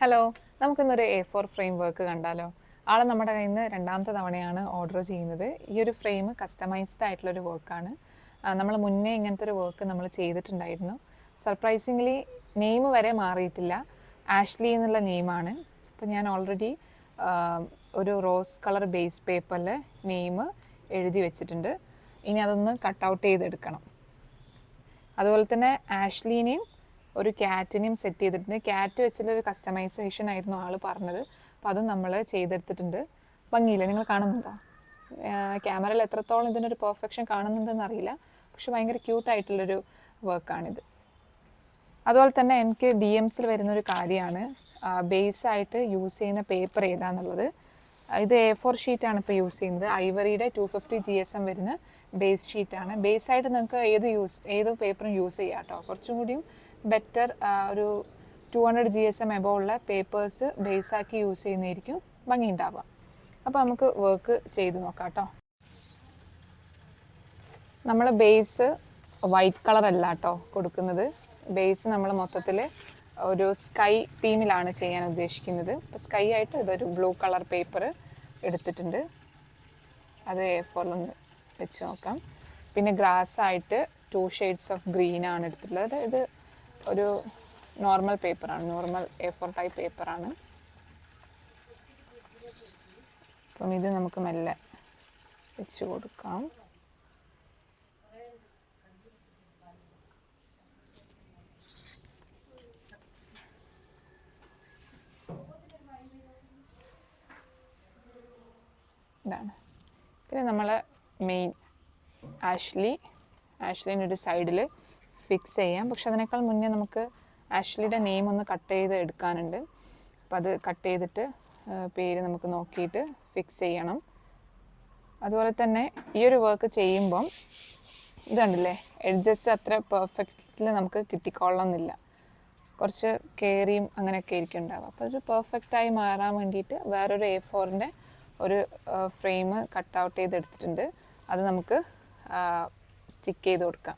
Hello, നമുക്കിന്നൊരു A4 frame work കണ്ടാലോ? ആൾ നമ്മുടെ കയ്യിൽ നിന്ന് രണ്ടാമത്തെ തവണയാണ് ഓർഡർ ചെയ്യുന്നത്. ഈ ഒരു ഫ്രെയിം കസ്റ്റമൈസ്ഡ് ആയിട്ടുള്ളൊരു വർക്കാണ്. നമ്മൾ മുന്നേ ഇങ്ങനത്തെ ഒരു വർക്ക് നമ്മൾ ചെയ്തിട്ടുണ്ടായിരുന്നു. സർപ്രൈസിംഗ്ലി നെയിം വരെ മാറിയിട്ടില്ല. ആഷ്ലി എന്നുള്ള നെയിമാണ്. അപ്പോൾ ഞാൻ ഓൾറെഡി ഒരു റോസ് കളർ ബേസ് പേപ്പറിൽ നെയിം എഴുതി വെച്ചിട്ടുണ്ട്. ഇനി അതൊന്ന് കട്ട് ഔട്ട് ചെയ്തെടുക്കണം. അതുപോലെ തന്നെ ആഷ്ലീനെയും ഒരു ക്യാറ്റിനെയും സെറ്റ് ചെയ്തിട്ടുണ്ട്. ക്യാറ്റ് വെച്ചിട്ടൊരു കസ്റ്റമൈസേഷൻ ആയിരുന്നു ആൾ പറഞ്ഞത്. അപ്പോൾ അതും നമ്മൾ ചെയ്തെടുത്തിട്ടുണ്ട്. ഭംഗിയില്ല, നിങ്ങൾ കാണുന്നുണ്ടോ? ക്യാമറയിൽ എത്രത്തോളം ഇതിനൊരു പെർഫെക്ഷൻ കാണുന്നുണ്ടെന്ന് അറിയില്ല, പക്ഷെ ഭയങ്കര ക്യൂട്ടായിട്ടുള്ളൊരു വർക്കാണിത്. അതുപോലെ തന്നെ എനിക്ക് DMസിൽ വരുന്നൊരു കാര്യമാണ് ബേസായിട്ട് യൂസ് ചെയ്യുന്ന പേപ്പർ ഏതാണെന്നുള്ളത്. ഇത് A4 ഷീറ്റാണ് ഇപ്പോൾ യൂസ് ചെയ്യുന്നത്. ഐവറിയുടെ 250 GSM വരുന്ന ബേസ് ഷീറ്റാണ്. ബേസായിട്ട് നിങ്ങൾക്ക് ഏത് പേപ്പറും യൂസ് ചെയ്യാം കേട്ടോ. കുറച്ചും കൂടിയും ബെറ്റർ ഒരു 200 GSM എബോ ഉള്ള പേപ്പേഴ്സ് ബേസാക്കി യൂസ് ചെയ്യുന്നതായിരിക്കും ഭംഗി ഉണ്ടാവുക. അപ്പോൾ നമുക്ക് വർക്ക് ചെയ്ത് നോക്കാം കേട്ടോ. നമ്മൾ ബേസ് വൈറ്റ് കളർ അല്ല കേട്ടോ കൊടുക്കുന്നത്. ബേസ് നമ്മൾ മൊത്തത്തിൽ ഒരു സ്കൈ തീമിലാണ് ചെയ്യാൻ ഉദ്ദേശിക്കുന്നത്. അപ്പോൾ സ്കൈ ആയിട്ട് ഇതൊരു ബ്ലൂ കളർ പേപ്പർ എടുത്തിട്ടുണ്ട്. അത് A4 വെച്ച് നോക്കാം. പിന്നെ ഗ്രാസ് ആയിട്ട് 2 ഷെയ്ഡ്സ് ഓഫ് ഗ്രീൻ ആണ് എടുത്തിട്ടുള്ളത്. ഇത് ഒരു നോർമൽ പേപ്പറാണ്, നോർമൽ A4 ടൈപ്പ് പേപ്പറാണ്. അപ്പം ഇത് നമുക്ക് മെല്ലെ വെച്ച് കൊടുക്കാം. ഇതാണ്. പിന്നെ നമ്മൾ മെയിൻ ആഷ്ലിനൊരു സൈഡിൽ ഫിക്സ് ചെയ്യാം. പക്ഷെ അതിനേക്കാൾ മുന്നേ നമുക്ക് ആഷ്ലിയുടെ നെയിം ഒന്ന് കട്ട് ചെയ്ത് എടുക്കാനുണ്ട്. അപ്പം അത് കട്ട് ചെയ്തിട്ട് പേര് നമുക്ക് നോക്കിയിട്ട് ഫിക്സ് ചെയ്യണം. അതുപോലെ തന്നെ ഈ ഒരു വർക്ക് ചെയ്യുമ്പം ഇത് കണ്ടില്ലേ, എഡ്ജസ് അത്ര പെർഫെക്റ്റിൽ നമുക്ക് കിട്ടിക്കൊള്ളണമെന്നില്ല. കുറച്ച് കയറിയും അങ്ങനെയൊക്കെ ആയിരിക്കും ഉണ്ടാവുക. അപ്പോൾ ഒരു പെർഫെക്റ്റായി മാറാൻ വേണ്ടിയിട്ട് വേറൊരു A4ൻ്റെ ഒരു ഫ്രെയിം കട്ട് ഔട്ട് ചെയ്തെടുത്തിട്ടുണ്ട്. അത് നമുക്ക് സ്റ്റിക്ക് ചെയ്ത് കൊടുക്കാം.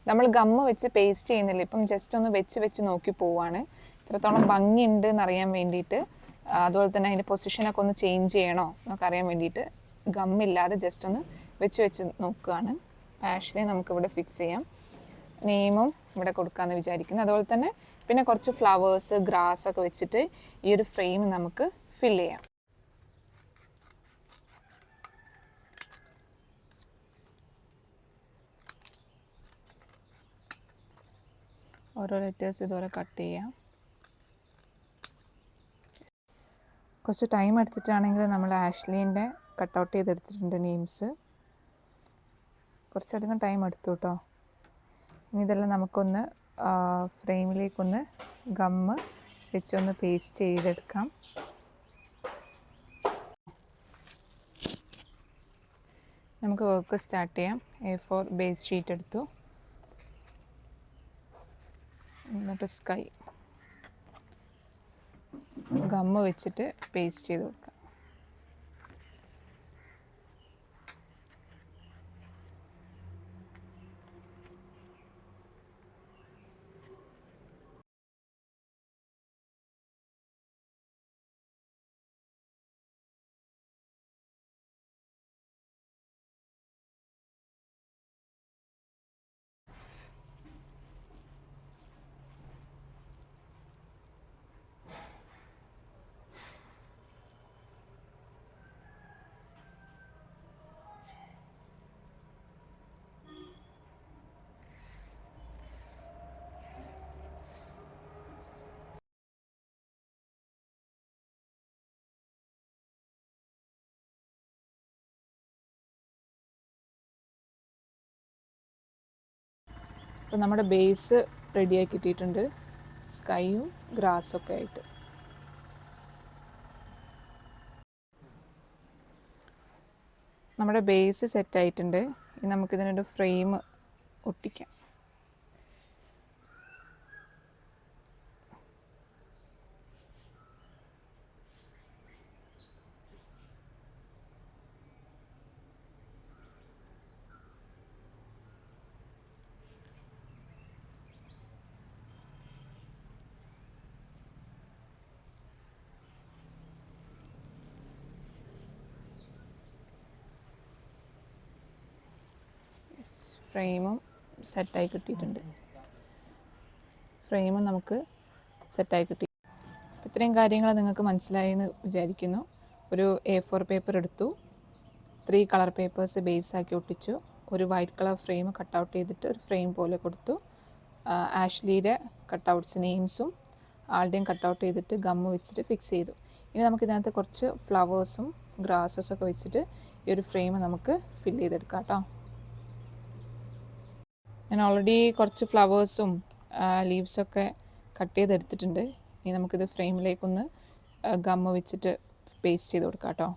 നമ്മൾ ഗമ്മ് വെച്ച് പേസ്റ്റ് ചെയ്യുന്നില്ല, ഇപ്പം ജസ്റ്റ് ഒന്ന് വെച്ച് നോക്കി പോവാണ്. ഇത്രത്തോളം ഭംഗിയുണ്ട് എന്നറിയാൻ വേണ്ടിയിട്ട്. അതുപോലെ തന്നെ അതിൻ്റെ പൊസിഷനൊക്കെ ഒന്ന് ചേഞ്ച് ചെയ്യണോ എന്നൊക്കെ അറിയാൻ വേണ്ടിയിട്ട് ഗമ്മില്ലാതെ ജസ്റ്റ് ഒന്ന് വെച്ച് നോക്കുകയാണ്. ആഷ്ലി നമുക്കിവിടെ ഫിക്സ് ചെയ്യാം. നെയിമും ഇവിടെ കൊടുക്കാമെന്ന് വിചാരിക്കുന്നു. അതുപോലെ തന്നെ പിന്നെ കുറച്ച് ഫ്ലവേഴ്സ്, ഗ്രാസ് ഒക്കെ വെച്ചിട്ട് ഈ ഒരു ഫ്രെയിം നമുക്ക് ഫിൽ ചെയ്യാം. ഓരോ ലെറ്റേഴ്സ് ഇതുപോലെ കട്ട് ചെയ്യാം. കുറച്ച് ടൈം എടുത്തിട്ടാണെങ്കിൽ നമ്മൾ ആഷ്ലീൻ്റെ കട്ടൗട്ട് ചെയ്തെടുത്തിട്ടുണ്ട് നെയിംസ്. കുറച്ചധികം ടൈം എടുത്തു കേട്ടോ. ഇനി ഇതെല്ലാം നമുക്കൊന്ന് ഫ്രെയിമിലേക്കൊന്ന് ഗമ്മ് വെച്ചൊന്ന് പേസ്റ്റ് ചെയ്തെടുക്കാം. നമുക്ക് വർക്ക് സ്റ്റാർട്ട് ചെയ്യാം. A4 ബേസ് ഷീറ്റ് എടുത്തു. എന്നിട്ട് സ്കൈ ഗമ്മ് വെച്ചിട്ട് പേസ്റ്റ് ചെയ്ത് കൊടുക്കാം. അപ്പോൾ നമ്മുടെ ബേസ് റെഡിയാക്കി കിട്ടിയിട്ടുണ്ട്, സ്കൈയും ഗ്രാസൊക്കെ ആയിട്ട്. നമ്മുടെ ബേസ് സെറ്റായിട്ടുണ്ട്. ഇനി നമുക്കിതിനൊരു ഫ്രെയിം ഒട്ടിക്കാം. ഫ്രെയിമും സെറ്റായി കിട്ടിയിട്ടുണ്ട്. ഫ്രെയിമും നമുക്ക് സെറ്റായി കിട്ടി. ഇത്രയും കാര്യങ്ങൾ നിങ്ങൾക്ക് മനസ്സിലായി എന്ന് വിചാരിക്കുന്നു. ഒരു A4 പേപ്പർ എടുത്തു, 3 കളർ പേപ്പേഴ്സ് ബേസാക്കി ഒട്ടിച്ചു, ഒരു വൈറ്റ് കളർ ഫ്രെയിം കട്ടൗട്ട് ചെയ്തിട്ട് ഒരു ഫ്രെയിം പോലെ കൊടുത്തു. ആഷ്ലിയുടെ കട്ടൗട്ട്സ് നെയിംസും ആളുടെയും കട്ടൗട്ട് ചെയ്തിട്ട് ഗമ്മ് വെച്ചിട്ട് ഫിക്സ് ചെയ്തു. ഇനി നമുക്കിതിനകത്ത് കുറച്ച് ഫ്ലവേഴ്സും ഗ്രാസസൊക്കെ വെച്ചിട്ട് ഈ ഒരു ഫ്രെയിം നമുക്ക് ഫില്ല് ചെയ്തെടുക്കാം കേട്ടോ. ഞാൻ ഓൾറെഡി കുറച്ച് ഫ്ലവേഴ്സും ലീവ്സൊക്കെ കട്ട് ചെയ്തെടുത്തിട്ടുണ്ട്. ഇനി നമുക്കിത് ഫ്രെയിമിലേക്കൊന്ന് ഗമ്മ് വെച്ചിട്ട് പേസ്റ്റ് ചെയ്ത് കൊടുക്കാം കേട്ടോ.